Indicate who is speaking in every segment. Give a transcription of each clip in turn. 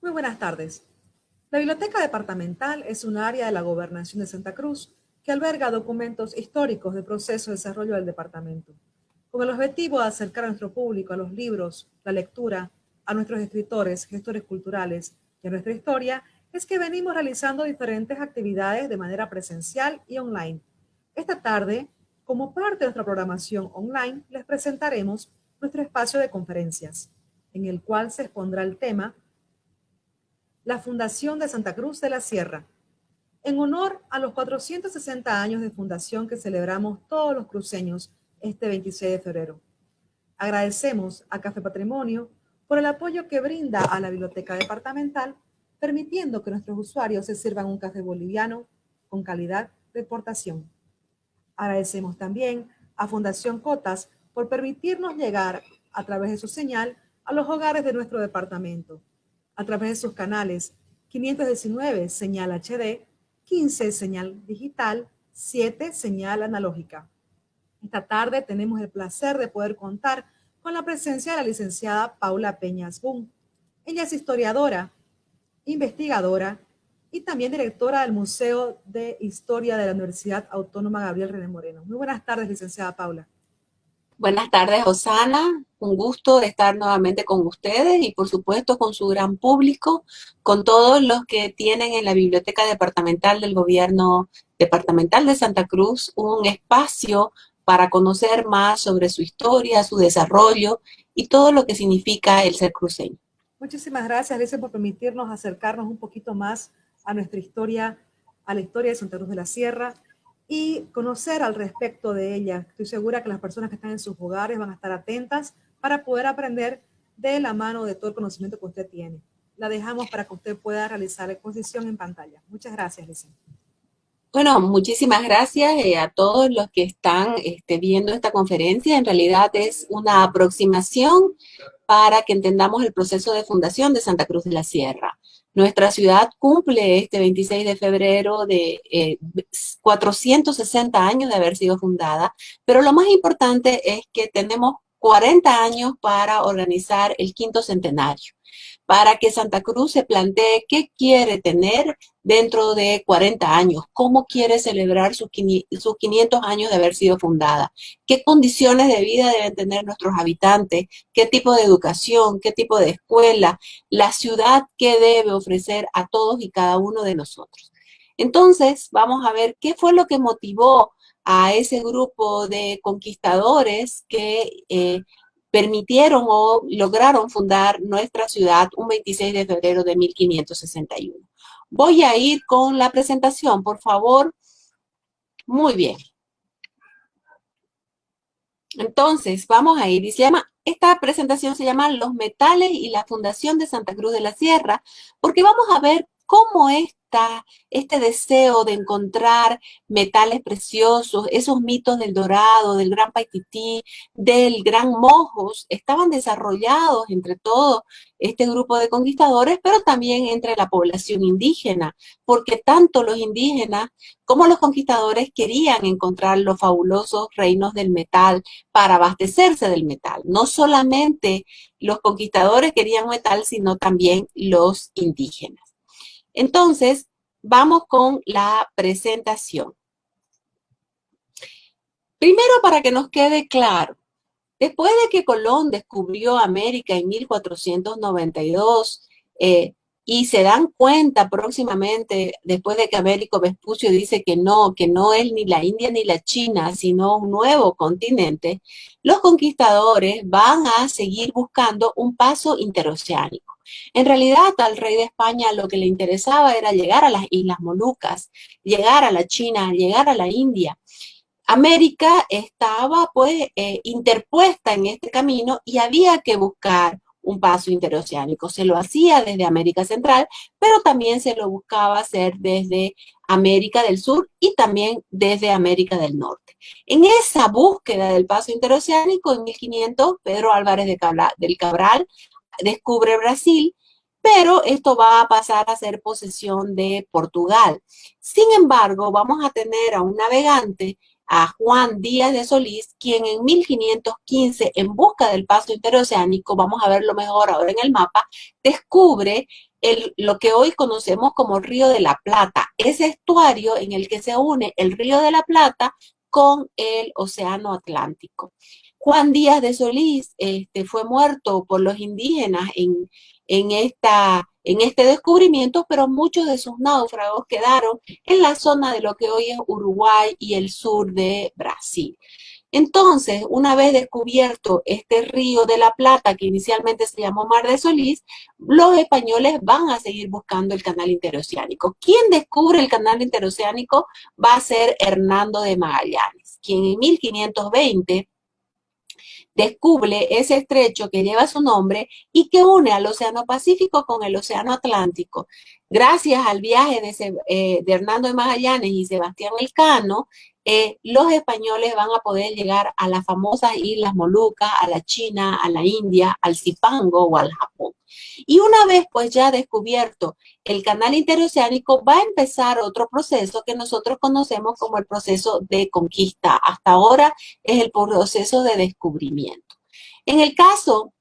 Speaker 1: Muy buenas tardes. La Biblioteca Departamental es un área de la Gobernación de Santa Cruz que alberga documentos históricos del proceso de desarrollo del departamento, con el objetivo de acercar a nuestro público a los libros, la lectura, a nuestros escritores, gestores culturales y a nuestra historia, es que venimos realizando diferentes actividades de manera presencial y online. Esta tarde, como parte de nuestra programación online, les presentaremos nuestro espacio de conferencias, en el cual se expondrá el tema la Fundación de Santa Cruz de la Sierra, en honor a los 460 años de fundación que celebramos todos los cruceños este 26 de febrero. Agradecemos a Café Patrimonio por el apoyo que brinda a la Biblioteca Departamental, permitiendo que nuestros usuarios se sirvan un café boliviano con calidad de exportación. Agradecemos también a Fundación Cotas por permitirnos llegar a través de su señal a los hogares de nuestro departamento, a través de sus canales 519 señal HD, 15 señal digital, 7 señal analógica. Esta tarde tenemos el placer de poder contar con la presencia de la licenciada Paula Peñas Boom. Ella es historiadora, investigadora y también directora del Museo de Historia de la Universidad Autónoma Gabriel René Moreno. Muy buenas tardes, licenciada Paula.
Speaker 2: Buenas tardes, Osana. Un gusto estar nuevamente con ustedes y, por supuesto, con su gran público, con todos los que tienen en la Biblioteca Departamental del Gobierno Departamental de Santa Cruz un espacio para conocer más sobre su historia, su desarrollo y todo lo que significa el ser cruceño.
Speaker 1: Muchísimas gracias, Alicia, por permitirnos acercarnos un poquito más a nuestra historia, a la historia de Santa Cruz de la Sierra y conocer al respecto de ella. Estoy segura que las personas que están en sus hogares van a estar atentas para poder aprender de la mano de todo el conocimiento que usted tiene. La dejamos para que usted pueda realizar la exposición en pantalla. Muchas gracias, Alicia.
Speaker 2: Bueno, muchísimas gracias a todos los que están viendo esta conferencia. En realidad es una aproximación para que entendamos el proceso de fundación de Santa Cruz de la Sierra. Nuestra ciudad cumple este 26 de febrero de 460 años de haber sido fundada, pero lo más importante es que tenemos 40 años para organizar el quinto centenario, para que Santa Cruz se plantee qué quiere tener dentro de 40 años, cómo quiere celebrar sus 500 años de haber sido fundada, qué condiciones de vida deben tener nuestros habitantes, qué tipo de educación, qué tipo de escuela, la ciudad que debe ofrecer a todos y cada uno de nosotros. Entonces, vamos a ver qué fue lo que motivó a ese grupo de conquistadores que permitieron o lograron fundar nuestra ciudad un 26 de febrero de 1561. Voy a ir con la presentación, por favor. Muy bien. Entonces, vamos a ir. Y esta presentación se llama Los metales y la fundación de Santa Cruz de la Sierra, porque vamos a ver cómo este deseo de encontrar metales preciosos, esos mitos del Dorado, del Gran Paitití, del Gran Mojos, estaban desarrollados entre todo este grupo de conquistadores, pero también entre la población indígena, porque tanto los indígenas como los conquistadores querían encontrar los fabulosos reinos del metal para abastecerse del metal. No solamente los conquistadores querían metal, sino también los indígenas. Entonces, vamos con la presentación. Primero, para que nos quede claro, después de que Colón descubrió América en 1492, y se dan cuenta próximamente, después de que Américo Vespucio dice que no es ni la India ni la China, sino un nuevo continente, los conquistadores van a seguir buscando un paso interoceánico. En realidad, al rey de España lo que le interesaba era llegar a las Islas Molucas, llegar a la China, llegar a la India. América estaba pues interpuesta en este camino y había que buscar un paso interoceánico. Se lo hacía desde América Central, pero también se lo buscaba hacer desde América del Sur y también desde América del Norte. En esa búsqueda del paso interoceánico, en 1500, Pedro Álvarez del Cabral descubre Brasil, pero esto va a pasar a ser posesión de Portugal. Sin embargo, vamos a tener a un navegante, a Juan Díaz de Solís, quien en 1515, en busca del paso interoceánico, vamos a verlo mejor ahora en el mapa, descubre lo que hoy conocemos como Río de la Plata, ese estuario en el que se une el Río de la Plata con el Océano Atlántico. Juan Díaz de Solís fue muerto por los indígenas en este descubrimiento, pero muchos de sus náufragos quedaron en la zona de lo que hoy es Uruguay y el sur de Brasil. Entonces, una vez descubierto este río de la Plata, que inicialmente se llamó Mar de Solís, los españoles van a seguir buscando el canal interoceánico. ¿Quién descubre el canal interoceánico? Va a ser Hernando de Magallanes, quien en 1520 descubre ese estrecho que lleva su nombre y que une al Océano Pacífico con el Océano Atlántico. Gracias al viaje de Hernando de Magallanes y Sebastián Elcano, los españoles van a poder llegar a las famosas Islas Molucas, a la China, a la India, al Zipango o al Japón. Y una vez pues ya descubierto el canal interoceánico, va a empezar otro proceso que nosotros conocemos como el proceso de conquista. Hasta ahora es el proceso de descubrimiento. En el caso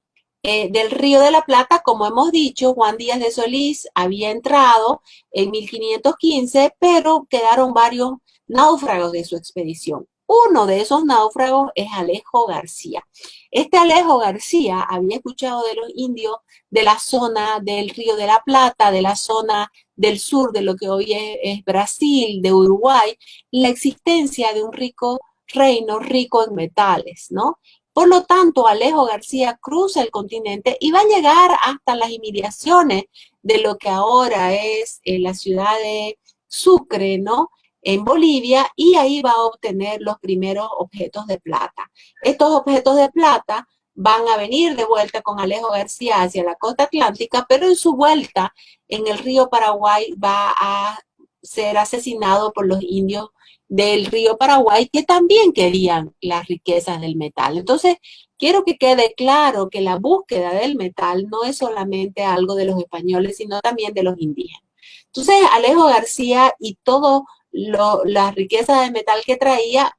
Speaker 2: del Río de la Plata, como hemos dicho, Juan Díaz de Solís había entrado en 1515, pero quedaron varios náufragos de su expedición. Uno de esos náufragos es Alejo García. Este Alejo García había escuchado de los indios de la zona del Río de la Plata, de la zona del sur de lo que hoy es Brasil, de Uruguay, la existencia de un reino rico en metales, ¿no? Por lo tanto, Alejo García cruza el continente y va a llegar hasta las inmediaciones de lo que ahora es la ciudad de Sucre, ¿no? En Bolivia, y ahí va a obtener los primeros objetos de plata. Estos objetos de plata van a venir de vuelta con Alejo García hacia la costa atlántica, pero en su vuelta en el río Paraguay va a ser asesinado por los indios del río Paraguay, que también querían las riquezas del metal. Entonces, quiero que quede claro que la búsqueda del metal no es solamente algo de los españoles, sino también de los indígenas. Entonces, Alejo García y todo las riquezas de metal que traía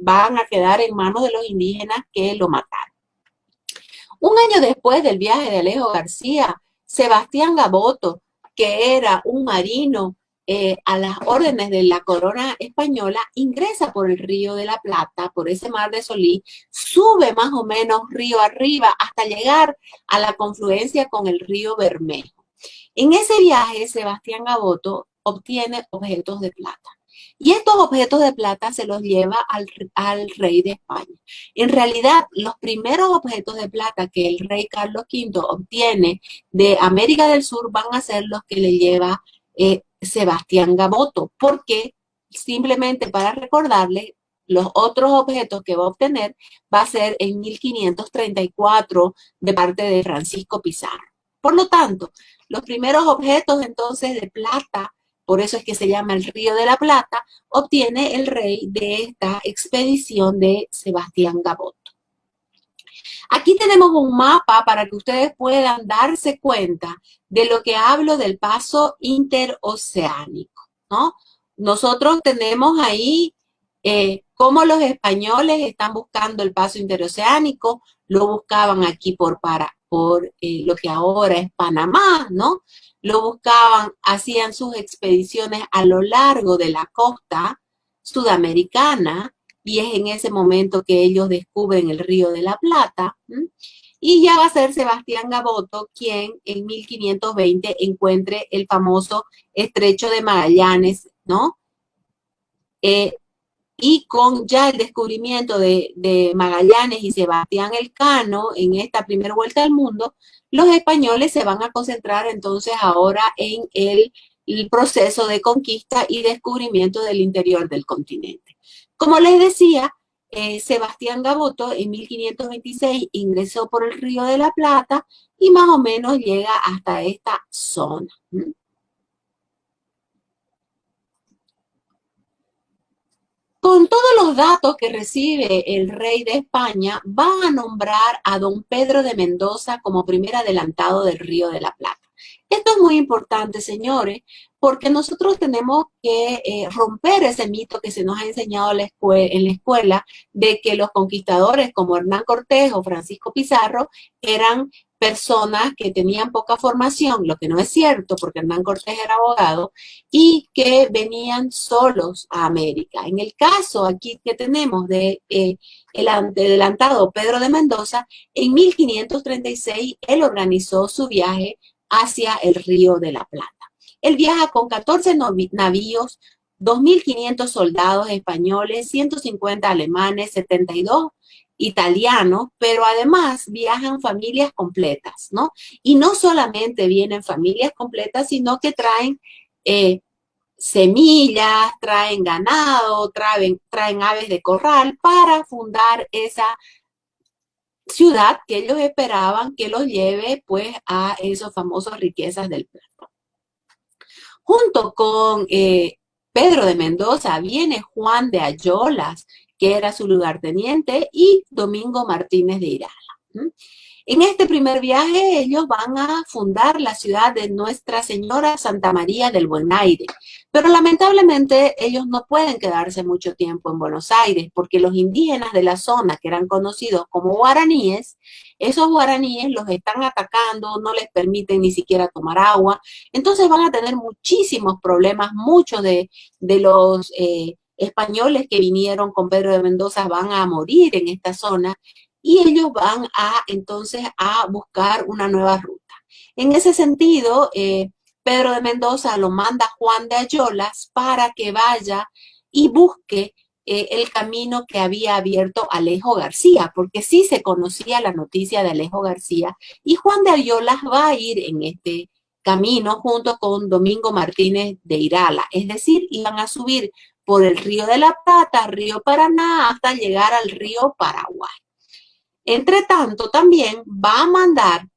Speaker 2: van a quedar en manos de los indígenas que lo mataron. Un año después del viaje de Alejo García, Sebastián Gaboto, que era un marino a las órdenes de la corona española, ingresa por el Río de la Plata, por ese Mar de Solís, sube más o menos río arriba hasta llegar a la confluencia con el río Bermejo. En ese viaje, Sebastián Gaboto obtiene objetos de plata. Y estos objetos de plata se los lleva al rey de España. En realidad, los primeros objetos de plata que el rey Carlos V obtiene de América del Sur van a ser los que le lleva Sebastián Gaboto, porque simplemente para recordarle, los otros objetos que va a obtener va a ser en 1534 de parte de Francisco Pizarro. Por lo tanto, los primeros objetos entonces de plata, por eso es que se llama el Río de la Plata, obtiene el rey de esta expedición de Sebastián Gaboto. Aquí tenemos un mapa para que ustedes puedan darse cuenta de lo que hablo del paso interoceánico, ¿no? Nosotros tenemos ahí cómo los españoles están buscando el paso interoceánico, lo buscaban aquí por lo que ahora es Panamá, ¿no? Lo buscaban, hacían sus expediciones a lo largo de la costa sudamericana, y es en ese momento que ellos descubren el Río de la Plata, y ya va a ser Sebastián Gaboto quien en 1520 encuentre el famoso Estrecho de Magallanes, ¿no? Y con ya el descubrimiento de Magallanes y Sebastián Elcano en esta primera vuelta al mundo, los españoles se van a concentrar entonces ahora en el proceso de conquista y descubrimiento del interior del continente. Como les decía, Sebastián Gaboto en 1526 ingresó por el Río de la Plata y más o menos llega hasta esta zona. Con todos los datos que recibe el rey de España, va a nombrar a don Pedro de Mendoza como primer adelantado del Río de la Plata. Esto es muy importante, señores, porque nosotros tenemos que romper ese mito que se nos ha enseñado en la escuela de que los conquistadores como Hernán Cortés o Francisco Pizarro eran personas que tenían poca formación, lo que no es cierto porque Hernán Cortés era abogado, y que venían solos a América. En el caso aquí que tenemos de el adelantado Pedro de Mendoza, en 1536 él organizó su viaje hacia el Río de la Plata. Él viaja con 14 navíos, 2.500 soldados españoles, 150 alemanes, 72 italianos, pero además viajan familias completas, ¿no? Y no solamente vienen familias completas, sino que traen semillas, traen ganado, traen aves de corral para fundar esa ciudad que ellos esperaban que los lleve pues a esas famosas riquezas del puerto. Junto con Pedro de Mendoza viene Juan de Ayolas, que era su lugarteniente, y Domingo Martínez de Irala. En este primer viaje ellos van a fundar la ciudad de Nuestra Señora Santa María del Buen Aire, pero lamentablemente ellos no pueden quedarse mucho tiempo en Buenos Aires porque los indígenas de la zona, que eran conocidos como guaraníes, esos guaraníes los están atacando, no les permiten ni siquiera tomar agua, entonces van a tener muchísimos problemas, muchos de los españoles que vinieron con Pedro de Mendoza van a morir en esta zona, y ellos van entonces a buscar una nueva ruta. En ese sentido, Pedro de Mendoza lo manda a Juan de Ayolas para que vaya y busque el camino que había abierto Alejo García, porque sí se conocía la noticia de Alejo García, y Juan de Ayolas va a ir en este camino junto con Domingo Martínez de Irala, es decir, iban a subir por el río de la Plata, río Paraná, hasta llegar al río Paraguay. Entre tanto, también va a mandar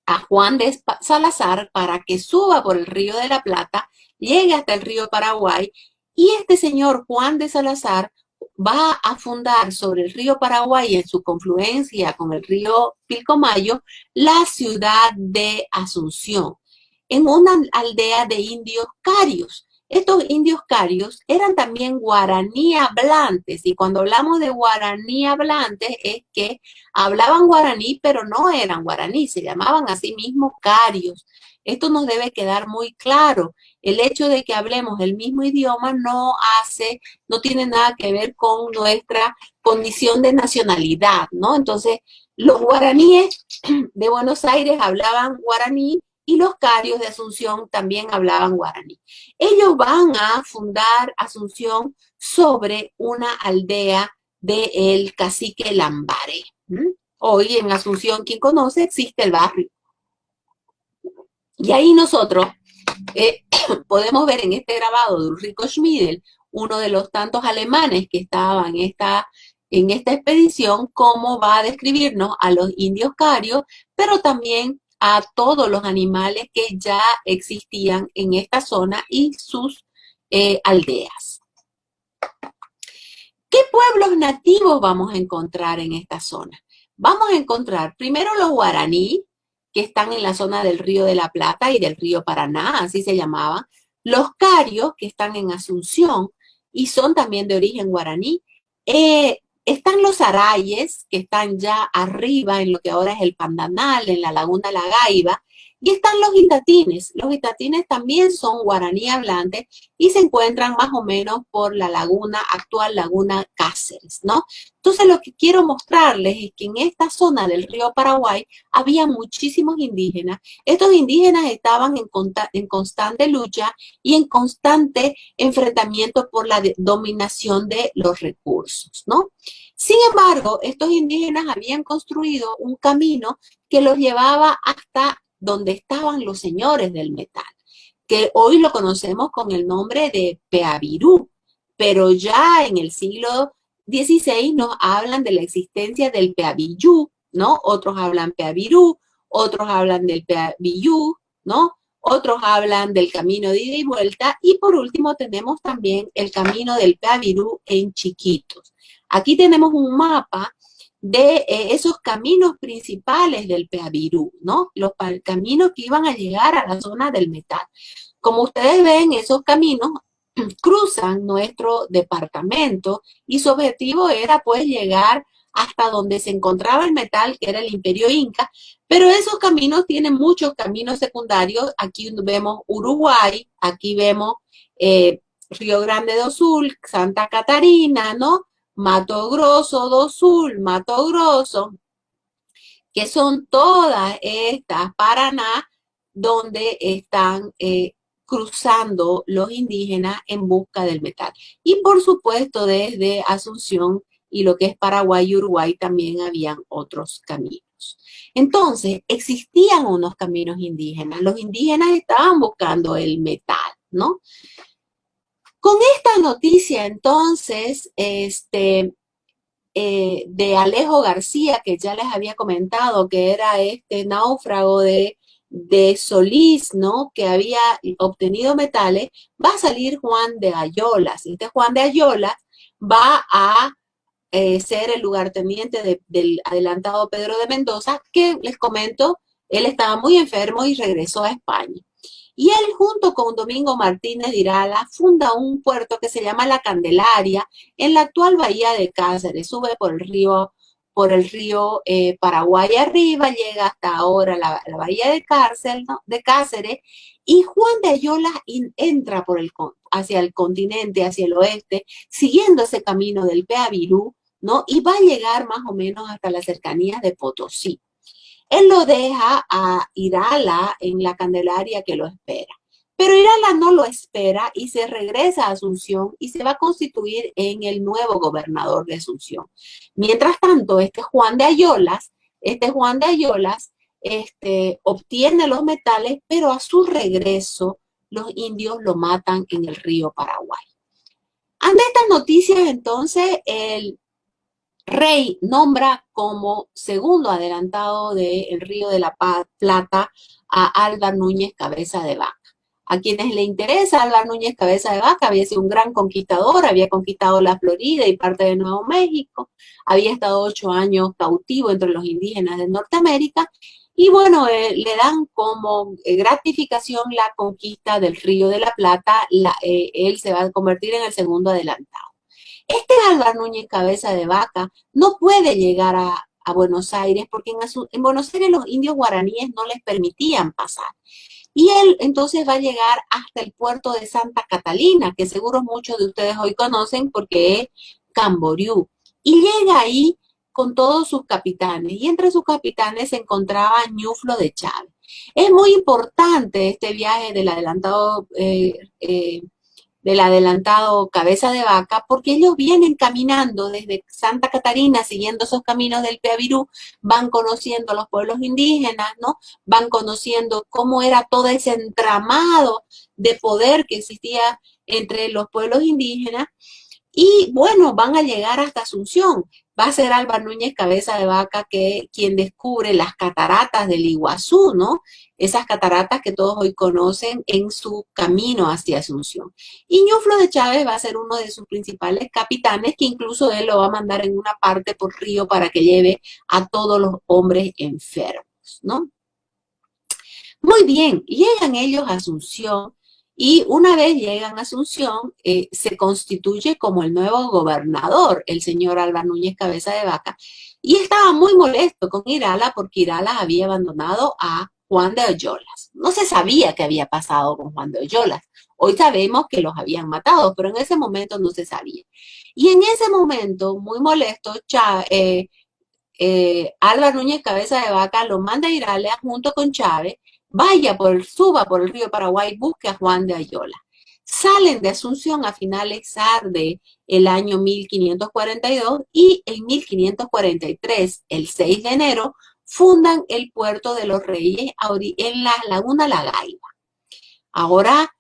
Speaker 2: a Juan de Salazar para que suba por el río de la Plata, llegue hasta el río Paraguay, y este señor Juan de Salazar va a fundar sobre el río Paraguay, en su confluencia con el río Pilcomayo, la ciudad de Asunción, en una aldea de indios carios. Estos indios carios eran también guaraní hablantes, y cuando hablamos de guaraní hablantes es que hablaban guaraní, pero no eran guaraní, se llamaban a sí mismos carios. Esto nos debe quedar muy claro. El hecho de que hablemos el mismo idioma no tiene nada que ver con nuestra condición de nacionalidad, ¿no? Entonces, los guaraníes de Buenos Aires hablaban guaraní, y los carios de Asunción también hablaban guaraní. Ellos van a fundar Asunción sobre una aldea del cacique Lambaré. Hoy en Asunción, quien conoce, existe el barrio. Y ahí nosotros podemos ver en este grabado de Ulrico Schmidl, uno de los tantos alemanes que estaban en esta expedición, cómo va a describirnos a los indios carios, pero también a todos los animales que ya existían en esta zona y sus aldeas. ¿Qué pueblos nativos vamos a encontrar en esta zona? Vamos a encontrar primero los guaraní, que están en la zona del río de la Plata y del río Paraná, así se llamaban. Los carios, que están en Asunción y son también de origen guaraní. Están los arayes, que están ya arriba en lo que ahora es el Pandanal, en la laguna La Gaiba, y están los itatines. Los itatines también son guaraní hablantes y se encuentran más o menos por la actual laguna Cáceres, ¿no? Entonces lo que quiero mostrarles es que en esta zona del río Paraguay había muchísimos indígenas. Estos indígenas estaban en constante lucha y en constante enfrentamiento por la dominación de los recursos, ¿no? Sin embargo, estos indígenas habían construido un camino que los llevaba hasta donde estaban los señores del metal, que hoy lo conocemos con el nombre de Peabirú, pero ya en el siglo XVI nos hablan de la existencia del Peabillú, ¿no? Otros hablan Peabirú, otros hablan del Peabillú, ¿no? Otros hablan del camino de ida y vuelta, y por último tenemos también el camino del Peabirú en Chiquitos. Aquí tenemos un mapa de esos caminos principales del Peabirú, ¿no? Los caminos que iban a llegar a la zona del metal. Como ustedes ven, esos caminos cruzan nuestro departamento y su objetivo era pues llegar hasta donde se encontraba el metal, que era el Imperio Inca, pero esos caminos tienen muchos caminos secundarios. Aquí vemos Uruguay, aquí vemos Río Grande do Sul, Santa Catarina, ¿no? Mato Grosso do Sul, Mato Grosso, que son todas estas Paraná, donde están cruzando los indígenas en busca del metal. Y por supuesto, desde Asunción y lo que es Paraguay y Uruguay también habían otros caminos. Entonces, existían unos caminos indígenas. Los indígenas estaban buscando el metal, ¿no? Con esta noticia, entonces, de Alejo García, que ya les había comentado, que era este náufrago de Solís, ¿no? Que había obtenido metales, va a salir Juan de Ayolas. Este Juan de Ayolas va a ser el lugarteniente del adelantado Pedro de Mendoza, que les comento, él estaba muy enfermo y regresó a España. Y él, junto con Domingo Martínez de Irala, funda un puerto que se llama La Candelaria, en la actual bahía de Cáceres. Sube por el río Paraguay arriba, llega hasta ahora la bahía de Cáceres, ¿no? De Cáceres, y Juan de Ayolas entra hacia el continente, hacia el oeste, siguiendo ese camino del Peavirú, ¿no? Y va a llegar más o menos hasta las cercanías de Potosí. Él lo deja a Irala en la Candelaria que lo espera. Pero Irala no lo espera y se regresa a Asunción y se va a constituir en el nuevo gobernador de Asunción. Mientras tanto, Juan de Ayolas obtiene los metales, pero a su regreso los indios lo matan en el río Paraguay. Ante estas noticias, entonces, el rey nombra como segundo adelantado del Río de la Plata a Álvar Núñez Cabeza de Vaca. A quienes le interesa, Álvar Núñez Cabeza de Vaca había sido un gran conquistador, había conquistado la Florida y parte de Nuevo México, había estado 8 años cautivo entre los indígenas de Norteamérica, y bueno, le dan como gratificación la conquista del Río de la Plata. Él se va a convertir en el segundo adelantado. Álvar Núñez Cabeza de Vaca no puede llegar a Buenos Aires porque en Buenos Aires los indios guaraníes no les permitían pasar. Y él entonces va a llegar hasta el puerto de Santa Catalina, que seguro muchos de ustedes hoy conocen porque es Camboriú. Y llega ahí con todos sus capitanes. Y entre sus capitanes se encontraba Ñuflo de Chávez. Es muy importante este viaje del adelantado Cabeza de Vaca, porque ellos vienen caminando desde Santa Catarina, siguiendo esos caminos del Peavirú, van conociendo a los pueblos indígenas, ¿no? Van conociendo cómo era todo ese entramado de poder que existía entre los pueblos indígenas, y bueno, van a llegar hasta Asunción. Va a ser Álvar Núñez Cabeza de Vaca quien descubre las cataratas del Iguazú, ¿no? Esas cataratas que todos hoy conocen en su camino hacia Asunción. Y Ñuflo de Chávez va a ser uno de sus principales capitanes, que incluso él lo va a mandar en una parte por río para que lleve a todos los hombres enfermos, ¿no? Muy bien, llegan ellos a Asunción. Y una vez llegan a Asunción, se constituye como el nuevo gobernador, el señor Álvar Núñez Cabeza de Vaca, y estaba muy molesto con Irala porque Irala había abandonado a Juan de Ayolas. No se sabía qué había pasado con Juan de Ayolas. Hoy sabemos que los habían matado, pero en ese momento no se sabía. Y en ese momento, muy molesto, Álvar Núñez Cabeza de Vaca lo manda a Irala junto con Chávez. Suba por el río Paraguay, busque a Juan de Ayola. Salen de Asunción a finales del año 1542 y en 1543, el 6 de enero, fundan el puerto de los Reyes en la laguna La Gaiba. Ahora,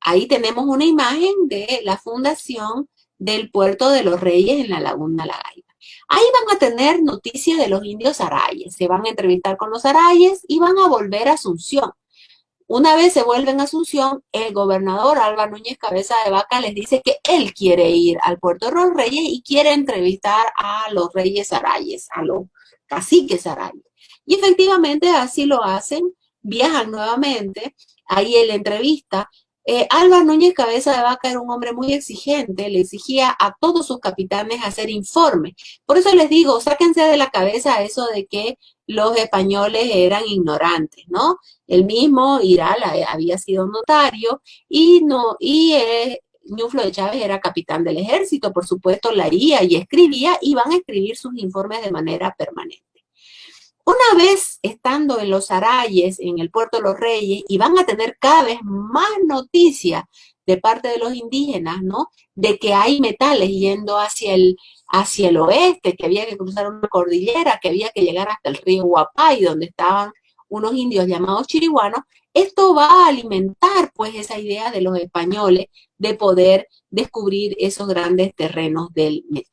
Speaker 2: ahí tenemos una imagen de la fundación del puerto de los Reyes en la laguna La Gaiba. Ahí van a tener noticias de los indios arayes, se van a entrevistar con los arayes y van a volver a Asunción. Una vez se vuelven a Asunción, el gobernador Álvar Núñez Cabeza de Vaca les dice que él quiere ir al puerto de los Reyes y quiere entrevistar a los reyes arayes, a los caciques arayes. Y efectivamente así lo hacen, viajan nuevamente, ahí él entrevista Álvar Núñez Cabeza de Vaca era un hombre muy exigente, le exigía a todos sus capitanes hacer informes. Por eso les digo, sáquense de la cabeza eso de que los españoles eran ignorantes, ¿no? El mismo Irala había sido notario y no, Ñuflo de Chávez era capitán del ejército, por supuesto, leía y escribía y van a escribir sus informes de manera permanente. Una vez estando en los Arayes, en el Puerto de los Reyes, y van a tener cada vez más noticias de parte de los indígenas, ¿no? De que hay metales yendo hacia el oeste, que había que cruzar una cordillera, que había que llegar hasta el río Huapay, donde estaban unos indios llamados chiriguanos. Esto va a alimentar, pues, esa idea de los españoles de poder descubrir esos grandes terrenos del metal.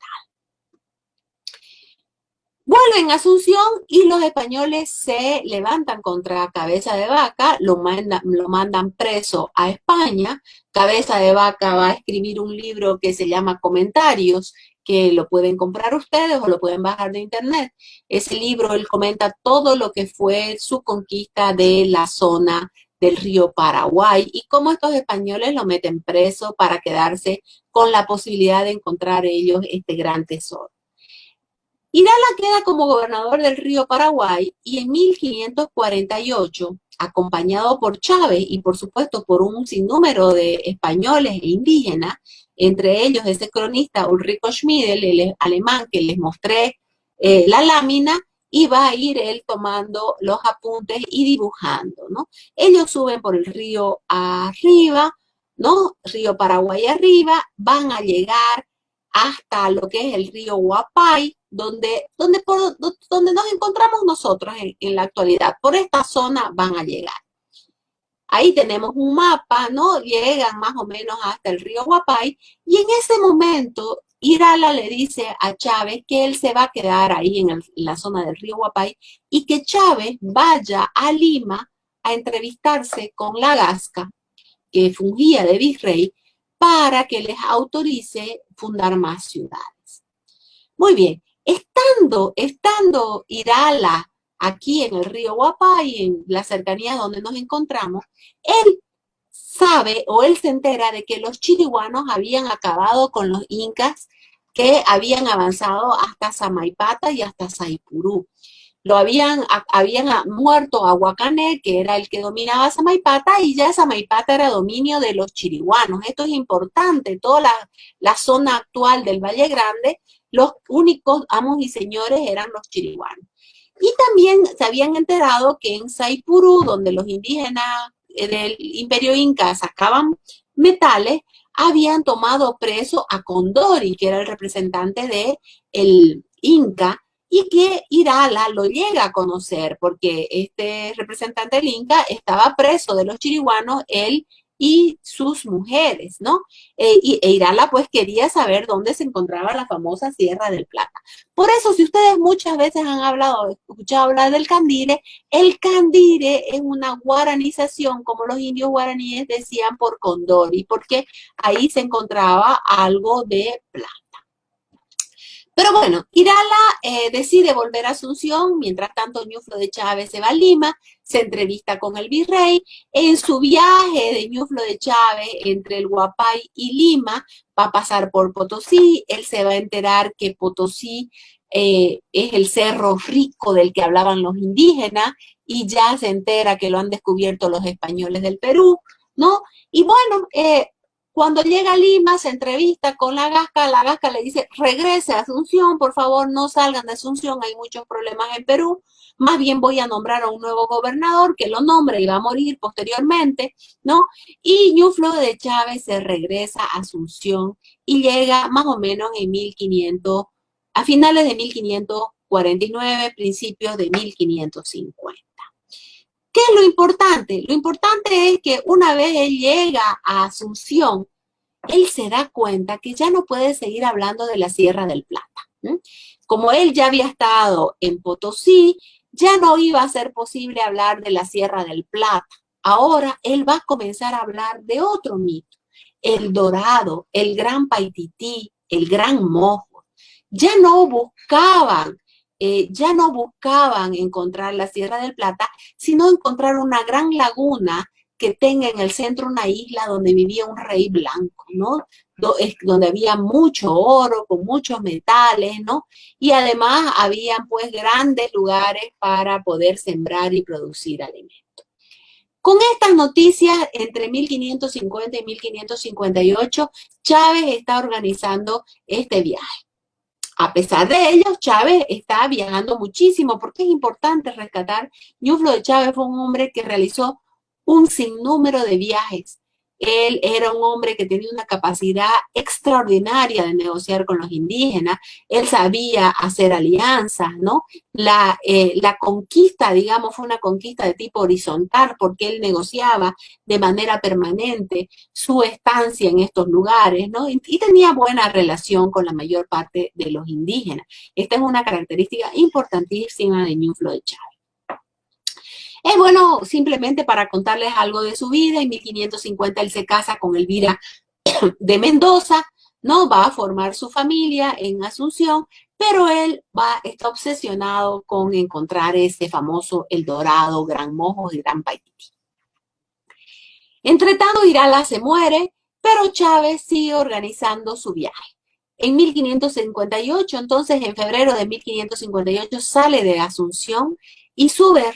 Speaker 2: Vuelven a Asunción y los españoles se levantan contra Cabeza de Vaca, lo mandan preso a España. Cabeza de Vaca va a escribir un libro que se llama Comentarios, que lo pueden comprar ustedes o lo pueden bajar de internet. Ese libro, él comenta todo lo que fue su conquista de la zona del río Paraguay y cómo estos españoles lo meten preso para quedarse con la posibilidad de encontrar ellos este gran tesoro. Irala queda como gobernador del río Paraguay y en 1548, acompañado por Chávez y por supuesto por un sinnúmero de españoles e indígenas, entre ellos ese cronista Ulrico Schmidl, el alemán que les mostré la lámina, y va a ir él tomando los apuntes y dibujando, ¿no? Ellos suben por el río arriba, ¿no? Río Paraguay arriba, van a llegar hasta lo que es el río Huapay, donde nos encontramos nosotros en la actualidad. Por esta zona van a llegar. Ahí tenemos un mapa, ¿no? Llegan más o menos hasta el río Huapay y en ese momento Irala le dice a Chávez que él se va a quedar ahí en la zona del río Huapay y que Chávez vaya a Lima a entrevistarse con la Gasca, que fungía de virrey, para que les autorice fundar más ciudades. Muy bien, estando Irala aquí en el río Huapay, en las cercanías donde nos encontramos, él sabe o él se entera de que los chiriguanos habían acabado con los incas que habían avanzado hasta Samaipata y hasta Saipurú. Habían muerto a Huacané, que era el que dominaba Samaipata, y ya Samaipata era dominio de los chiriguanos. Esto es importante, toda la zona actual del Valle Grande, los únicos amos y señores eran los chiriguanos. Y también se habían enterado que en Saipurú, donde los indígenas del Imperio Inca sacaban metales, habían tomado preso a Condori, que era el representante del Inca, y que Irala lo llega a conocer, porque este representante del Inca estaba preso de los chiriguanos, él y sus mujeres, ¿no? Irala pues quería saber dónde se encontraba la famosa Sierra del Plata. Por eso, si ustedes muchas veces han escuchado hablar del Candire, el Candire es una guaranización, como los indios guaraníes decían, por Condori, porque ahí se encontraba algo de plata. Pero bueno, Irala decide volver a Asunción, mientras tanto Ñuflo de Chávez se va a Lima, se entrevista con el virrey. En su viaje de Ñuflo de Chávez entre el Huapay y Lima, va a pasar por Potosí, él se va a enterar que Potosí es el cerro rico del que hablaban los indígenas, y ya se entera que lo han descubierto los españoles del Perú, ¿no? Y bueno, cuando llega a Lima, se entrevista con la Gasca le dice, regrese a Asunción, por favor, no salgan de Asunción, hay muchos problemas en Perú, más bien voy a nombrar a un nuevo gobernador que lo nombre y va a morir posteriormente, ¿no? Y Ñuflo de Chávez se regresa a Asunción y llega más o menos en 1500, a finales de 1549, principios de 1550. ¿Qué es lo importante? Lo importante es que una vez él llega a Asunción, él se da cuenta que ya no puede seguir hablando de la Sierra del Plata. Como él ya había estado en Potosí, ya no iba a ser posible hablar de la Sierra del Plata. Ahora él va a comenzar a hablar de otro mito, el Dorado, el Gran Paitití, el Gran Mojo. Ya no buscaban encontrar la Sierra del Plata, sino encontrar una gran laguna que tenga en el centro una isla donde vivía un rey blanco, ¿no? Donde había mucho oro, con muchos metales, ¿no? Y además habían pues grandes lugares para poder sembrar y producir alimentos. Con estas noticias, entre 1550 y 1558, Chávez está organizando este viaje. A pesar de ello, Chávez está viajando muchísimo, porque es importante rescatar, Ñuflo de Chávez fue un hombre que realizó un sinnúmero de viajes. Él era un hombre que tenía una capacidad extraordinaria de negociar con los indígenas. Él sabía hacer alianzas, ¿no? La conquista, digamos, fue una conquista de tipo horizontal, porque él negociaba de manera permanente su estancia en estos lugares, ¿no? Y tenía buena relación con la mayor parte de los indígenas. Esta es una característica importantísima de Ñuflo de Chávez. Es bueno simplemente para contarles algo de su vida. En 1550 él se casa con Elvira de Mendoza, ¿no? Va a formar su familia en Asunción, pero él está obsesionado con encontrar ese famoso El Dorado, Gran Mojo y Gran Paititi. Entre tanto, Irala se muere, pero Chávez sigue organizando su viaje. En 1558, entonces, en febrero de 1558, sale de Asunción y sube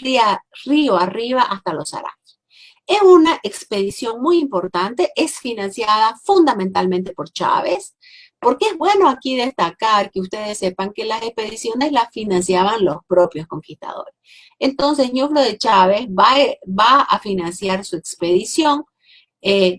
Speaker 2: río arriba hasta los Arayes. Es una expedición muy importante, es financiada fundamentalmente por Chávez, porque es bueno aquí destacar que ustedes sepan que las expediciones las financiaban los propios conquistadores. Entonces, Ñuflo de Chávez va a financiar su expedición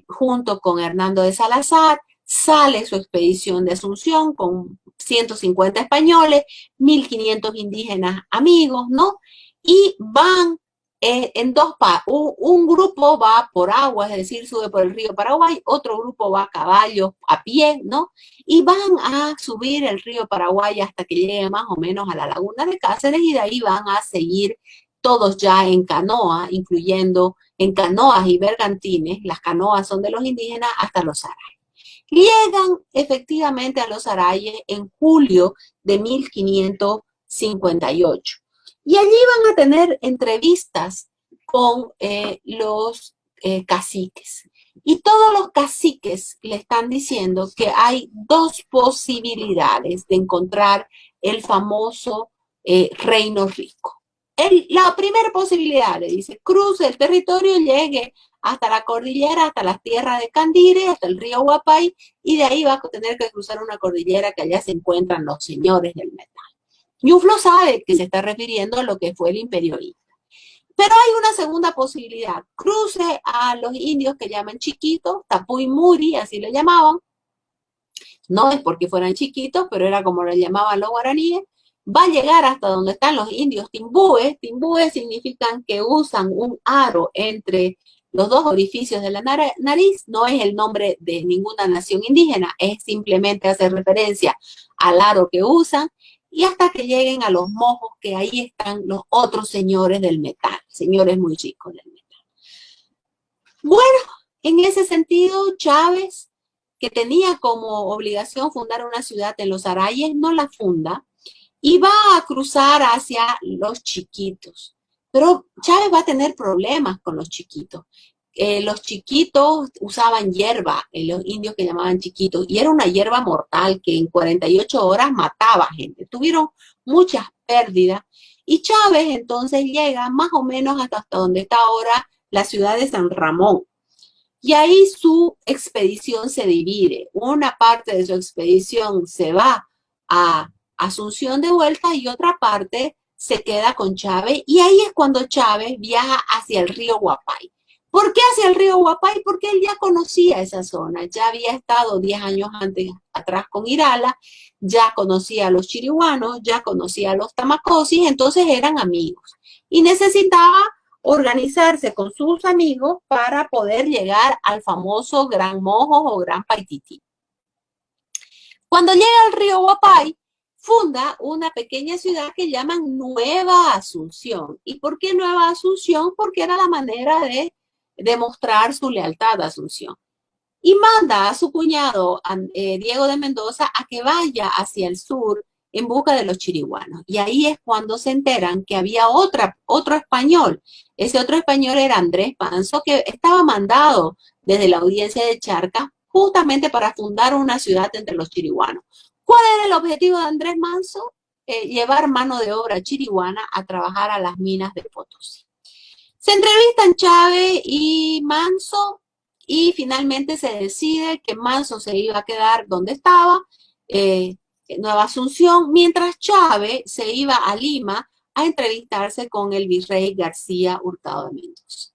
Speaker 2: junto con Hernando de Salazar. Sale su expedición de Asunción con 150 españoles, 1500 indígenas amigos, ¿no? Y van en dos partes. Un grupo va por agua, es decir, sube por el río Paraguay, otro grupo va a caballo, a pie, ¿no? Y van a subir el río Paraguay hasta que llegue más o menos a la laguna de Cáceres, y de ahí van a seguir todos ya en canoa, incluyendo en canoas y bergantines. Las canoas son de los indígenas, hasta los Arayes. Llegan efectivamente a los Arayes en julio de 1558. Y allí van a tener entrevistas con los caciques. Y todos los caciques le están diciendo que hay dos posibilidades de encontrar el famoso Reino Rico. La primera posibilidad, le dice, cruce el territorio, llegue hasta la cordillera, hasta las tierras de Candire, hasta el río Guapay, y de ahí va a tener que cruzar una cordillera que allá se encuentran los señores del metal. Ñuflo sabe que se está refiriendo a lo que fue el Imperio Inca. Pero hay una segunda posibilidad, cruce a los indios que llaman chiquitos, Tapuy Muri, así le llamaban. No es porque fueran chiquitos, pero era como le llamaban los guaraníes. Va a llegar hasta donde están los indios timbúes. Timbúes significan que usan un aro entre los dos orificios de la nariz. No es el nombre de ninguna nación indígena, es simplemente hacer referencia al aro que usan, y hasta que lleguen a los mojos, que ahí están los otros señores del metal, señores muy chicos del metal. Bueno, en ese sentido, Chávez, que tenía como obligación fundar una ciudad en los Arayes, no la funda, y va a cruzar hacia los chiquitos. Pero Chávez va a tener problemas con los chiquitos. Los chiquitos usaban hierba, los indios que llamaban chiquitos, y era una hierba mortal que en 48 horas mataba gente. Tuvieron muchas pérdidas, y Chávez entonces llega más o menos hasta donde está ahora la ciudad de San Ramón. Y ahí su expedición se divide. Una parte de su expedición se va a Asunción de vuelta y otra parte se queda con Chávez, y ahí es cuando Chávez viaja hacia el río Guapay. ¿Por qué hacia el río Guapay? Porque él ya conocía esa zona, ya había estado 10 años atrás con Irala, ya conocía a los chiriguanos, ya conocía a los tamacosis, entonces eran amigos. Y necesitaba organizarse con sus amigos para poder llegar al famoso Gran Mojo o Gran Paititi. Cuando llega al río Guapay, funda una pequeña ciudad que llaman Nueva Asunción. ¿Y por qué Nueva Asunción? Porque era la manera de demostrar su lealtad a Asunción. Y manda a su cuñado, Diego de Mendoza, a que vaya hacia el sur en busca de los chiriguanos. Y ahí es cuando se enteran que había otro español. Ese otro español era Andrés Manso, que estaba mandado desde la audiencia de Charcas justamente para fundar una ciudad entre los chiriguanos. ¿Cuál era el objetivo de Andrés Manso? Llevar mano de obra chiriguana a trabajar a las minas de Potosí. Se entrevistan Chávez y Manso y finalmente se decide que Manso se iba a quedar donde estaba, en Nueva Asunción, mientras Chávez se iba a Lima a entrevistarse con el virrey García Hurtado de Mendoza.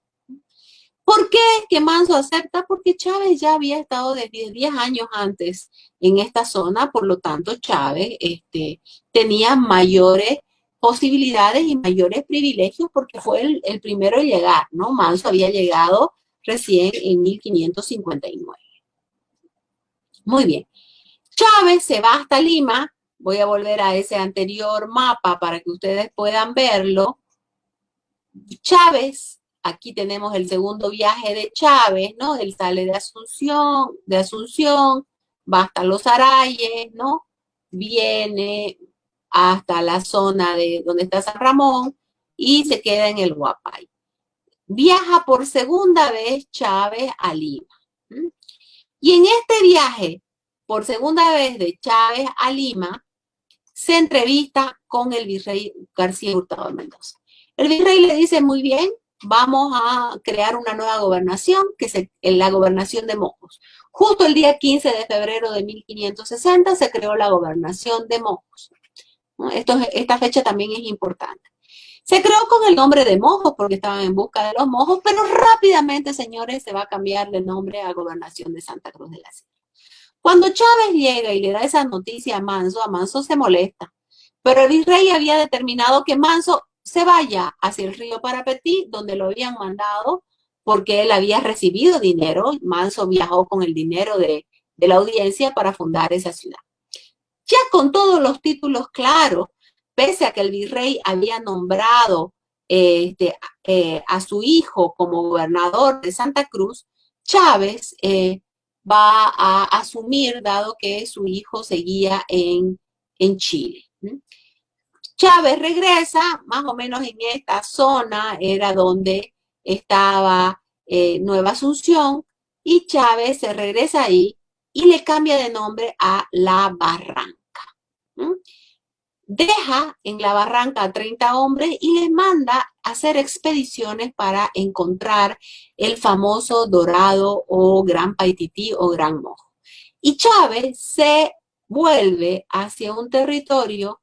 Speaker 2: ¿Por qué que Manso acepta? Porque Chávez ya había estado desde 10 años antes en esta zona, por lo tanto Chávez tenía mayores posibilidades y mayores privilegios porque fue el primero en llegar, ¿no? Manso había llegado recién en 1559. Muy bien. Chávez se va hasta Lima. Voy a volver a ese anterior mapa para que ustedes puedan verlo. Chávez, aquí tenemos el segundo viaje de Chávez, ¿no? Él sale de Asunción, va hasta Los Arayes, ¿no? Viene hasta la zona de donde está San Ramón y se queda en el Huapay. Viaja por segunda vez Chávez a Lima. Y en este viaje, por segunda vez de Chávez a Lima, se entrevista con el virrey García Hurtado de Mendoza. El virrey le dice, muy bien, vamos a crear una nueva gobernación, que es la gobernación de Mojos. Justo el día 15 de febrero de 1560 se creó la gobernación de Mojos. Esta fecha también es importante. Se creó con el nombre de Mojos porque estaban en busca de los Mojos, pero rápidamente, señores, se va a cambiar de nombre a Gobernación de Santa Cruz de la Sierra. Cuando Chávez llega y le da esa noticia a Manso se molesta. Pero el virrey había determinado que Manso se vaya hacia el río Parapetí, donde lo habían mandado, porque él había recibido dinero. Manso viajó con el dinero de la audiencia para fundar esa ciudad. Ya con todos los títulos claros, pese a que el virrey había nombrado a su hijo como gobernador de Santa Cruz, Chávez va a asumir, dado que su hijo seguía en Chile. Chávez regresa, más o menos en esta zona era donde estaba Nueva Asunción, y Chávez se regresa ahí y le cambia de nombre a La Barranca. Deja en La Barranca a 30 hombres y les manda a hacer expediciones para encontrar el famoso Dorado o Gran Paitití o Gran Mojo. Y Chávez se vuelve hacia un territorio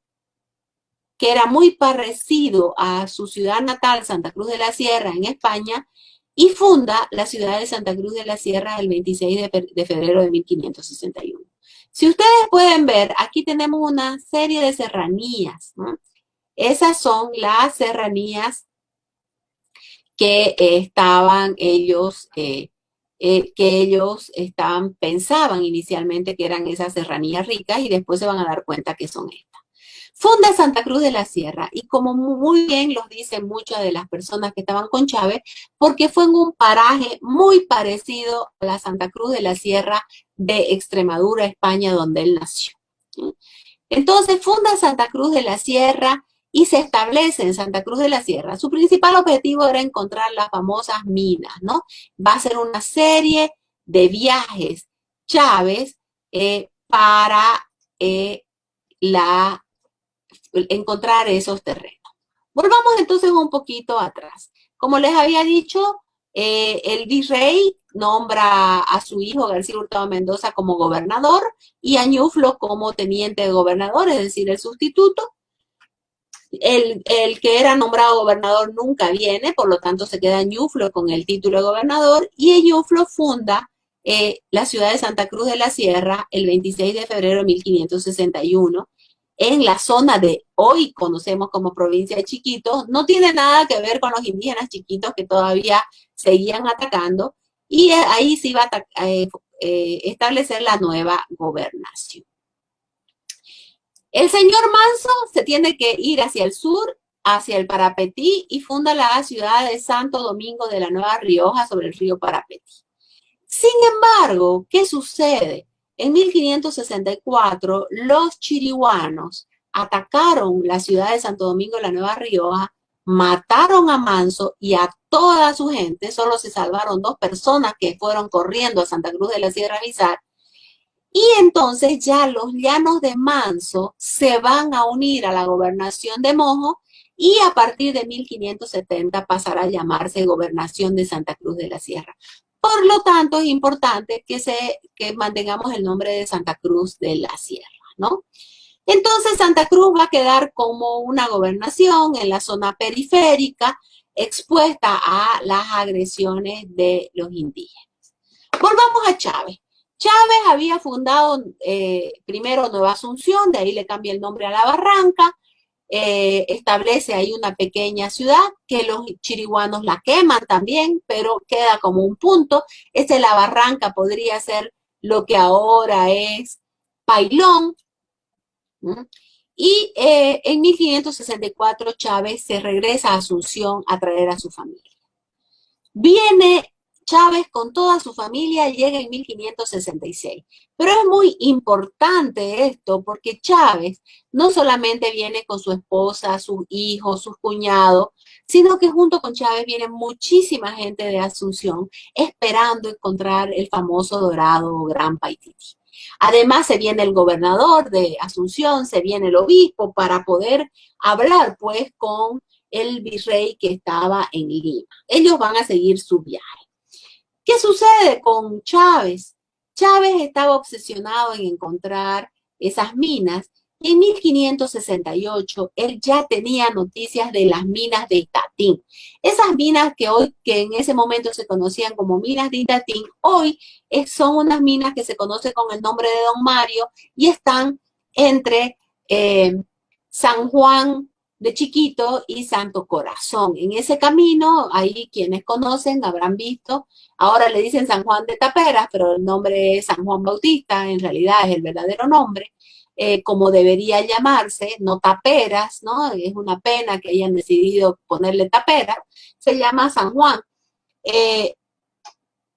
Speaker 2: que era muy parecido a su ciudad natal, Santa Cruz de la Sierra, en España, y funda la ciudad de Santa Cruz de la Sierra el 26 de febrero de 1561. Si ustedes pueden ver, aquí tenemos una serie de serranías, ¿no? Esas son las serranías que pensaban inicialmente que eran esas serranías ricas y después se van a dar cuenta que son estas. Funda Santa Cruz de la Sierra y como muy bien los dicen muchas de las personas que estaban con Chávez, porque fue en un paraje muy parecido a la Santa Cruz de la Sierra de Extremadura, España, donde él nació. Entonces funda Santa Cruz de la Sierra y se establece en Santa Cruz de la Sierra. Su principal objetivo era encontrar las famosas minas, ¿no? Va a ser una serie de viajes Chávez para encontrar esos terrenos. Volvamos entonces un poquito atrás. Como les había dicho, el virrey nombra a su hijo García Hurtado Mendoza como gobernador y a Ñuflo como teniente de gobernador, es decir, el sustituto. El que era nombrado gobernador nunca viene, por lo tanto se queda Ñuflo con el título de gobernador y Ñuflo funda la ciudad de Santa Cruz de la Sierra el 26 de febrero de 1561 en la zona de hoy conocemos como provincia de Chiquitos. No tiene nada que ver con los indígenas chiquitos que todavía seguían atacando, y ahí se iba a establecer la nueva gobernación. El señor Manso se tiene que ir hacia el sur, hacia el Parapetí, y funda la ciudad de Santo Domingo de la Nueva Rioja sobre el río Parapetí. Sin embargo, ¿qué sucede? En 1564, los chiriguanos atacaron la ciudad de Santo Domingo de la Nueva Rioja, mataron a Manso y a toda su gente. Solo se salvaron 2 personas que fueron corriendo a Santa Cruz de la Sierra a avisar. Y entonces ya los llanos de Manso se van a unir a la gobernación de Mojo y a partir de 1570 pasará a llamarse Gobernación de Santa Cruz de la Sierra. Por lo tanto, es importante que mantengamos el nombre de Santa Cruz de la Sierra, ¿no? Entonces, Santa Cruz va a quedar como una gobernación en la zona periférica, expuesta a las agresiones de los indígenas. Volvamos a Chávez. Chávez había fundado primero Nueva Asunción, de ahí le cambia el nombre a La Barranca, establece ahí una pequeña ciudad que los chiriguanos la queman también, pero queda como un punto. La Barranca podría ser lo que ahora es Pailón. Y en 1564 Chávez se regresa a Asunción a traer a su familia. Viene Chávez con toda su familia, llega en 1566. Pero es muy importante esto porque Chávez no solamente viene con su esposa, sus hijos, sus cuñados, sino que junto con Chávez viene muchísima gente de Asunción esperando encontrar el famoso dorado Gran Paititi. Además se viene el gobernador de Asunción, se viene el obispo para poder hablar pues con el virrey que estaba en Lima. Ellos van a seguir su viaje. ¿Qué sucede con Chávez? Chávez estaba obsesionado en encontrar esas minas. En 1568 él ya tenía noticias de las minas de Itatín. Esas minas que en ese momento se conocían como minas de Itatín, hoy son unas minas que se conocen con el nombre de Don Mario y están entre San Juan de Chiquito y Santo Corazón. En ese camino, ahí quienes conocen habrán visto, ahora le dicen San Juan de Taperas, pero el nombre es San Juan Bautista, en realidad es el verdadero nombre, como debería llamarse, no Taperas, ¿no? Es una pena que hayan decidido ponerle Taperas, se llama San Juan.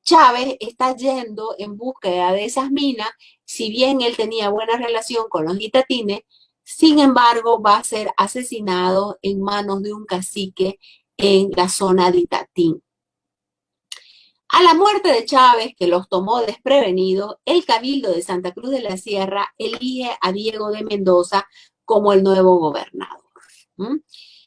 Speaker 2: Chávez está yendo en búsqueda de esas minas, si bien él tenía buena relación con los itatines, sin embargo va a ser asesinado en manos de un cacique en la zona de Itatín. A la muerte de Chávez, que los tomó desprevenidos, el Cabildo de Santa Cruz de la Sierra elige a Diego de Mendoza como el nuevo gobernador.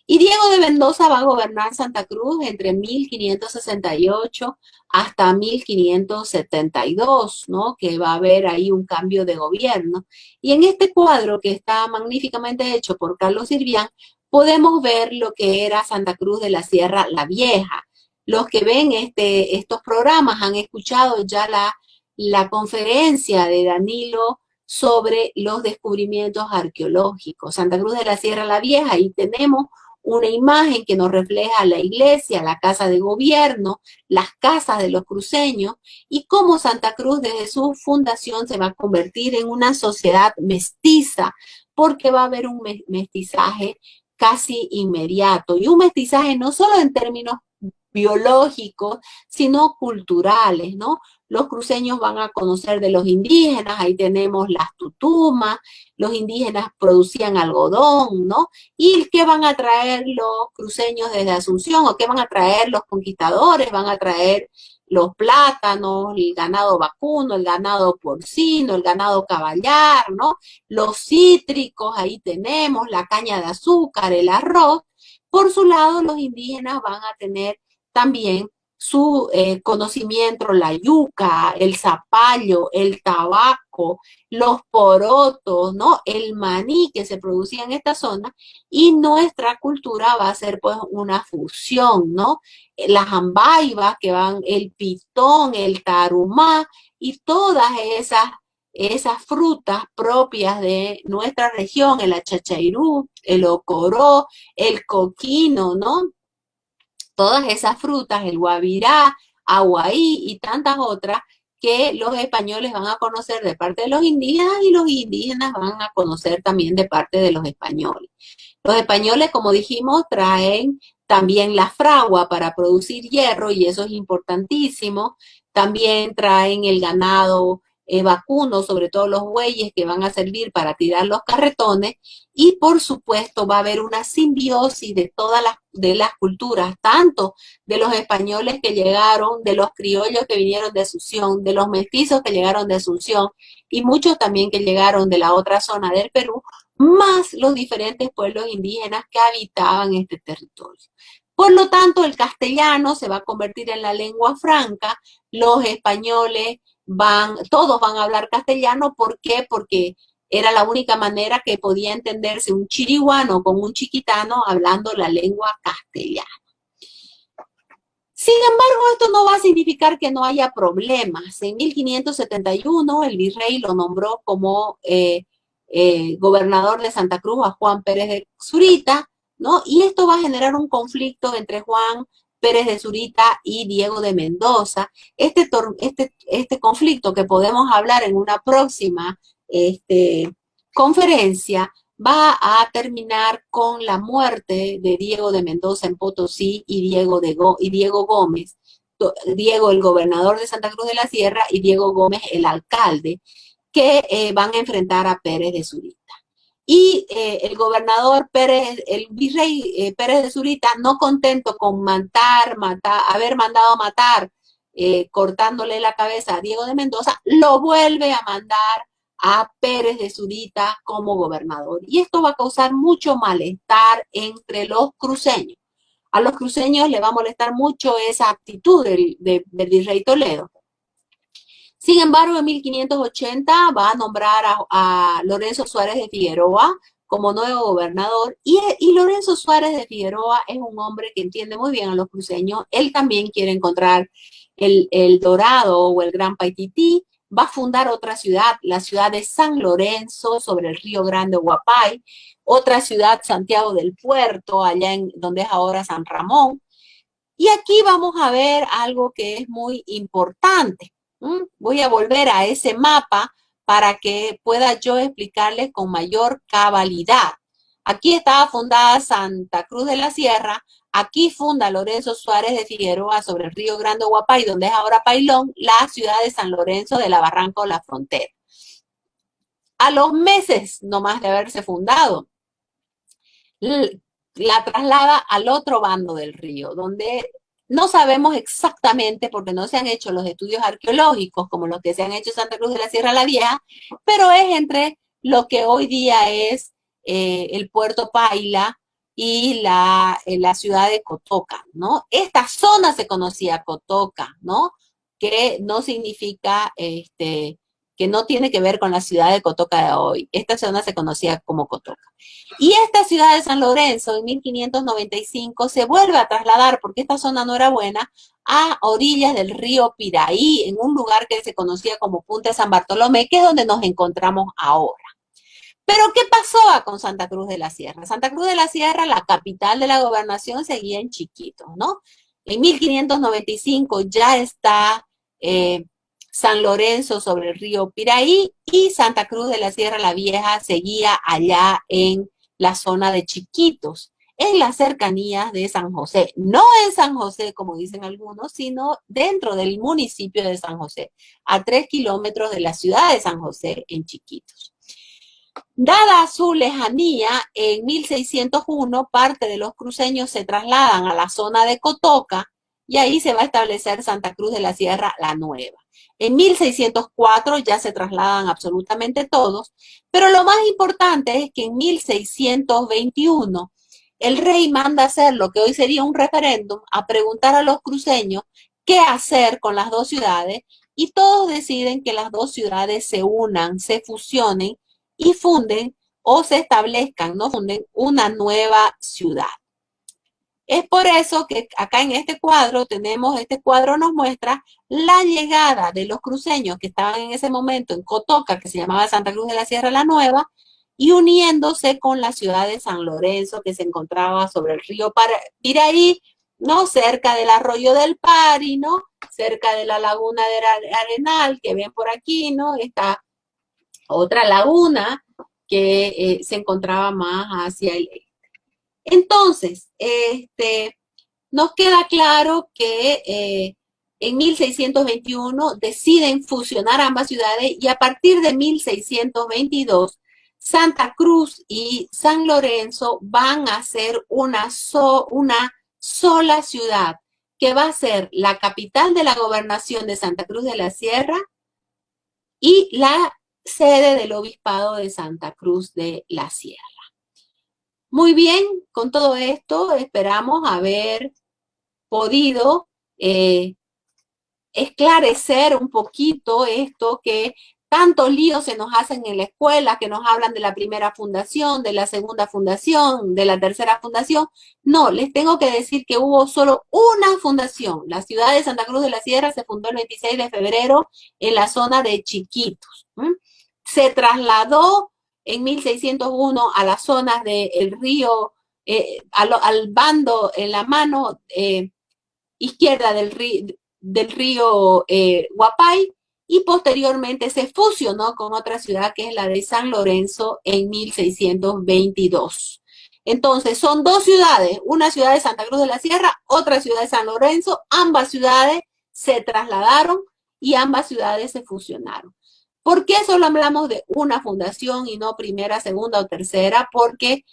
Speaker 2: Y Diego de Mendoza va a gobernar Santa Cruz entre 1568 hasta 1572, ¿no? Que va a haber ahí un cambio de gobierno. Y en este cuadro, que está magníficamente hecho por Carlos Sirvián, podemos ver lo que era Santa Cruz de la Sierra la Vieja. Los que ven estos programas han escuchado ya la conferencia de Danilo sobre los descubrimientos arqueológicos. Santa Cruz de la Sierra la Vieja, ahí tenemos una imagen que nos refleja la iglesia, la casa de gobierno, las casas de los cruceños y cómo Santa Cruz desde su fundación se va a convertir en una sociedad mestiza, porque va a haber un mestizaje casi inmediato y un mestizaje no solo en términos biológicos, sino culturales, ¿no? Los cruceños van a conocer de los indígenas, ahí tenemos las tutumas, los indígenas producían algodón, ¿no? ¿Y qué van a traer los cruceños desde Asunción? ¿O qué van a traer los conquistadores? Van a traer los plátanos, el ganado vacuno, el ganado porcino, el ganado caballar, ¿no? Los cítricos, ahí tenemos la caña de azúcar, el arroz. Por su lado, los indígenas van a tener también su conocimiento, la yuca, el zapallo, el tabaco, los porotos, ¿no? El maní que se producía en esta zona, y nuestra cultura va a ser pues una fusión, ¿no? Las jambaivas que van, el pitón, el tarumá y todas esas frutas propias de nuestra región, el achachairú, el ocoró, el coquino, ¿no? Todas esas frutas, el guabirá, aguaí y tantas otras que los españoles van a conocer de parte de los indígenas y los indígenas van a conocer también de parte de los españoles. Los españoles, como dijimos, traen también la fragua para producir hierro y eso es importantísimo. También traen el ganado vacunos, sobre todo los bueyes que van a servir para tirar los carretones, y por supuesto va a haber una simbiosis de todas las culturas, tanto de los españoles que llegaron, de los criollos que vinieron de Asunción, de los mestizos que llegaron de Asunción, y muchos también que llegaron de la otra zona del Perú, más los diferentes pueblos indígenas que habitaban este territorio. Por lo tanto, el castellano se va a convertir en la lengua franca, los españoles todos van a hablar castellano. ¿Por qué? Porque era la única manera que podía entenderse un chiriguano con un chiquitano hablando la lengua castellana. Sin embargo, esto no va a significar que no haya problemas. En 1571, el virrey lo nombró como gobernador de Santa Cruz a Juan Pérez de Zurita, ¿no? Y esto va a generar un conflicto entre Juan Pérez de Zurita y Diego de Mendoza. Este conflicto, que podemos hablar en una próxima conferencia, va a terminar con la muerte de Diego de Mendoza en Potosí y Diego Gómez, Diego el gobernador de Santa Cruz de la Sierra y Diego Gómez el alcalde, que van a enfrentar a Pérez de Zurita. Y el gobernador Pérez, el virrey Pérez de Zurita, no contento con haber mandado matar, cortándole la cabeza a Diego de Mendoza, lo vuelve a mandar a Pérez de Zurita como gobernador. Y esto va a causar mucho malestar entre los cruceños. A los cruceños les va a molestar mucho esa actitud del virrey Toledo. Sin embargo, en 1580 va a nombrar a Lorenzo Suárez de Figueroa como nuevo gobernador, y Lorenzo Suárez de Figueroa es un hombre que entiende muy bien a los cruceños. Él también quiere encontrar el Dorado o el Gran Paitití. Va a fundar otra ciudad, la ciudad de San Lorenzo, sobre el río Grande Huapay, otra ciudad, Santiago del Puerto, allá donde es ahora San Ramón. Y aquí vamos a ver algo que es muy importante. Voy a volver a ese mapa para que pueda yo explicarles con mayor cabalidad. Aquí estaba fundada Santa Cruz de la Sierra. Aquí funda Lorenzo Suárez de Figueroa sobre el río Grande Huapay, donde es ahora Pailón, la ciudad de San Lorenzo de la Barranca o la Frontera. A los meses nomás de haberse fundado, la traslada al otro bando del río, donde no sabemos exactamente, porque no se han hecho los estudios arqueológicos como los que se han hecho en Santa Cruz de la Sierra la Vieja, pero es entre lo que hoy día es el Puerto Paila y la ciudad de Cotoca, ¿no? Esta zona se conocía Cotoca, ¿no? Que no significa, que no tiene que ver con la ciudad de Cotoca de hoy. Esta zona se conocía como Cotoca. Y esta ciudad de San Lorenzo en 1595 se vuelve a trasladar, porque esta zona no era buena, a orillas del río Piraí, en un lugar que se conocía como Punta de San Bartolomé, que es donde nos encontramos ahora. Pero ¿qué pasó con Santa Cruz de la Sierra? Santa Cruz de la Sierra, la capital de la gobernación, seguía en Chiquitos, ¿no? En 1595 ya está San Lorenzo sobre el río Piraí, y Santa Cruz de la Sierra la Vieja seguía allá en la zona de Chiquitos, en las cercanías de San José. No en San José, como dicen algunos, sino dentro del municipio de San José, a 3 kilómetros de la ciudad de San José, en Chiquitos. Dada su lejanía, en 1601 parte de los cruceños se trasladan a la zona de Cotoca, y ahí se va a establecer Santa Cruz de la Sierra la Nueva. En 1604 ya se trasladan absolutamente todos, pero lo más importante es que en 1621 el rey manda hacer lo que hoy sería un referéndum, a preguntar a los cruceños qué hacer con las dos ciudades, y todos deciden que las dos ciudades se unan, se fusionen y funden o se establezcan, no funden, una nueva ciudad. Es por eso que acá en este cuadro nos muestra la llegada de los cruceños que estaban en ese momento en Cotoca, que se llamaba Santa Cruz de la Sierra la Nueva, y uniéndose con la ciudad de San Lorenzo, que se encontraba sobre el río Piraí, ¿no? Cerca del arroyo del Pari, ¿no? Cerca de la laguna de Arenal, que ven por aquí, ¿no? Está otra laguna que se encontraba más hacia el este. Entonces, nos queda claro que en 1621 deciden fusionar ambas ciudades y a partir de 1622 Santa Cruz y San Lorenzo van a ser una sola ciudad, que va a ser la capital de la gobernación de Santa Cruz de la Sierra y la sede del obispado de Santa Cruz de la Sierra. Muy bien, con todo esto esperamos haber podido esclarecer un poquito esto que tantos líos se nos hacen en la escuela, que nos hablan de la primera fundación, de la segunda fundación, de la tercera fundación. No, les tengo que decir que hubo solo una fundación. La ciudad de Santa Cruz de la Sierra se fundó el 26 de febrero en la zona de Chiquitos. Se trasladó en 1601 a las zonas del río, al bando, en la mano izquierda del río Guapay, y posteriormente se fusionó con otra ciudad que es la de San Lorenzo en 1622. Entonces son dos ciudades, una ciudad de Santa Cruz de la Sierra, otra ciudad de San Lorenzo, ambas ciudades se trasladaron y ambas ciudades se fusionaron. ¿Por qué solo hablamos de una fundación y no primera, segunda o tercera? Porque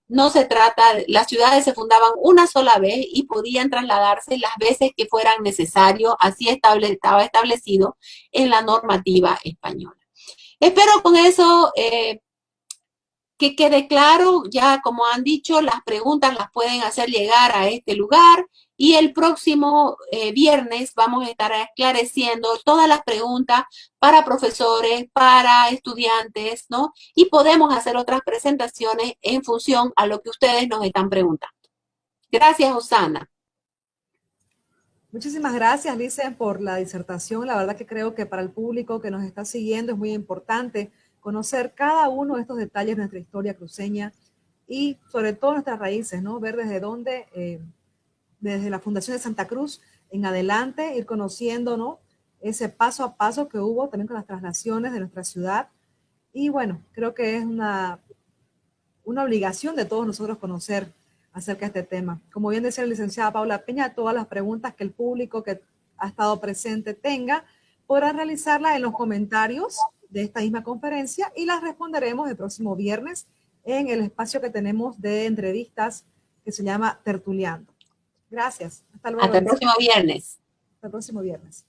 Speaker 2: no se trata, las ciudades se fundaban una sola vez y podían trasladarse las veces que fueran necesarios, así estaba establecido en la normativa española. Espero con eso que quede claro. Ya como han dicho, las preguntas las pueden hacer llegar a este lugar y el próximo viernes vamos a estar esclareciendo todas las preguntas para profesores, para estudiantes, ¿no? Y podemos hacer otras presentaciones en función a lo que ustedes nos están preguntando. Gracias, Osana.
Speaker 1: Muchísimas gracias, Licen, por la disertación. La verdad que creo que para el público que nos está siguiendo es muy importante conocer cada uno de estos detalles de nuestra historia cruceña y sobre todo nuestras raíces, ¿no? Ver desde dónde, desde la Fundación de Santa Cruz en adelante, ir conociendo, ¿no? Ese paso a paso que hubo también con las traslaciones de nuestra ciudad. Y bueno, creo que es una obligación de todos nosotros conocer acerca de este tema. Como bien decía la licenciada Paula Peña, todas las preguntas que el público que ha estado presente tenga, podrán realizarlas en los comentarios de esta misma conferencia y las responderemos el próximo viernes en el espacio que tenemos de entrevistas que se llama Tertuleando. Gracias. Hasta luego.
Speaker 2: Hasta el próximo viernes.
Speaker 1: Hasta el próximo viernes.